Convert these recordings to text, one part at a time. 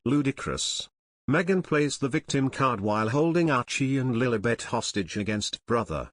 Ludicrous. Meghan plays the victim card while holding Archie and Lilibet hostage against brother.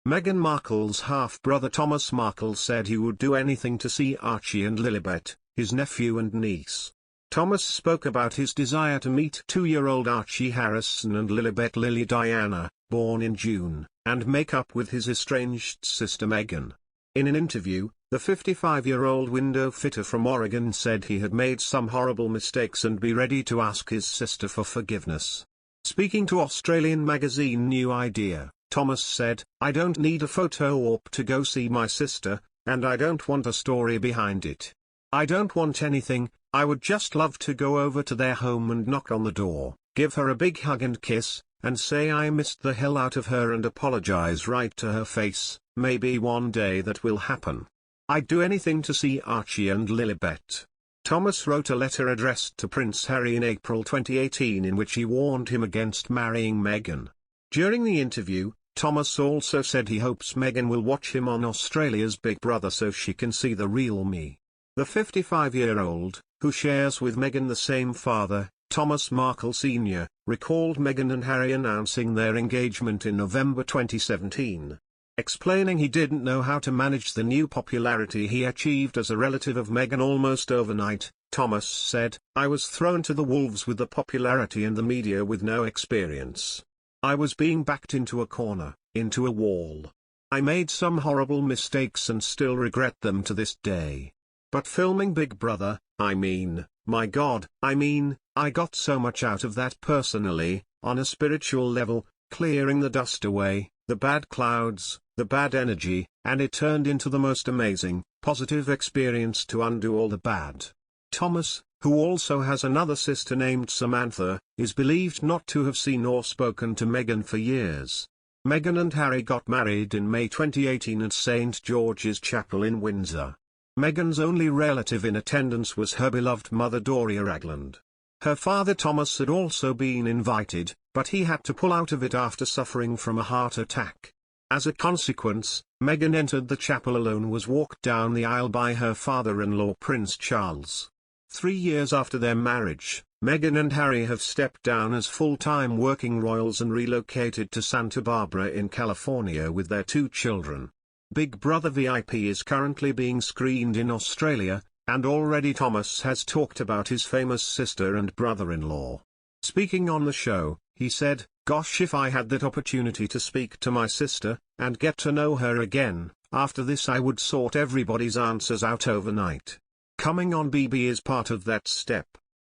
Meghan Markle's half-brother Thomas Markle said he would do anything to see Archie and Lilibet, his nephew and niece. Thomas spoke about his desire to meet 2-year-old Archie Harrison and Lilibet Lily Diana, born in June, and make up with his estranged sister Meghan. In an interview, the 55-year-old window fitter from Oregon said he had made some horrible mistakes and be ready to ask his sister for forgiveness. Speaking to Australian magazine New Idea, Thomas said, "I don't need a photo op to go see my sister, and I don't want a story behind it. I don't want anything, I would just love to go over to their home and knock on the door, give her a big hug and kiss, and say I missed the hell out of her and apologize right to her face. Maybe one day that will happen. I'd do anything to see Archie and Lilibet." Thomas wrote a letter addressed to Prince Harry in April 2018 in which he warned him against marrying Meghan. During the interview, Thomas also said he hopes Meghan will watch him on Australia's Big Brother so she can see the real me. The 55-year-old, who shares with Meghan the same father, Thomas Markle Sr., recalled Meghan and Harry announcing their engagement in November 2017. Explaining he didn't know how to manage the new popularity he achieved as a relative of Meghan almost overnight, Thomas said, "I was thrown to the wolves with the popularity and the media with no experience. I was being backed into a corner, into a wall. I made some horrible mistakes and still regret them to this day. But filming Big Brother, my God, I got so much out of that personally, on a spiritual level, clearing the dust away, the bad clouds, the bad energy, and it turned into the most amazing, positive experience to undo all the bad." Thomas, who also has another sister named Samantha, is believed not to have seen or spoken to Meghan for years. Meghan and Harry got married in May 2018 at St. George's Chapel in Windsor. Meghan's only relative in attendance was her beloved mother Doria Ragland. Her father Thomas had also been invited, but he had to pull out of it after suffering from a heart attack. As a consequence, Meghan entered the chapel alone and was walked down the aisle by her father-in-law Prince Charles. 3 years after their marriage, Meghan and Harry have stepped down as full-time working royals and relocated to Santa Barbara in California with their 2 children. Big Brother VIP is currently being screened in Australia, and already Thomas has talked about his famous sister and brother-in-law. Speaking on the show, he said, "Gosh, if I had that opportunity to speak to my sister, and get to know her again, after this I would sort everybody's answers out overnight. Coming on BB is part of that step.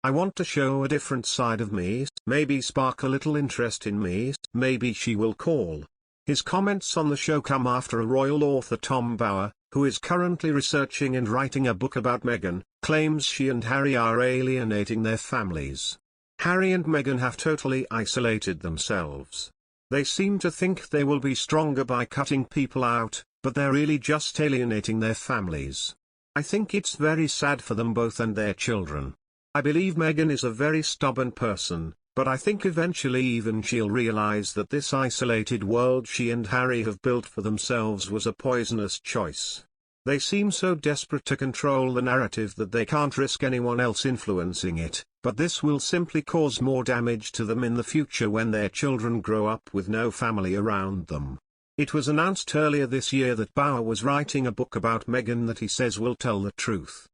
I want to show a different side of me, maybe spark a little interest in me, maybe she will call." His comments on the show come after a royal author Tom Bower, who is currently researching and writing a book about Meghan, claims she and Harry are alienating their families. Harry and Meghan have totally isolated themselves. They seem to think they will be stronger by cutting people out, but they're really just alienating their families. I think it's very sad for them both and their children. I believe Meghan is a very stubborn person, but I think eventually even she'll realize that this isolated world she and Harry have built for themselves was a poisonous choice. They seem so desperate to control the narrative that they can't risk anyone else influencing it, but this will simply cause more damage to them in the future when their children grow up with no family around them. It was announced earlier this year that Bower was writing a book about Meghan that he says will tell the truth.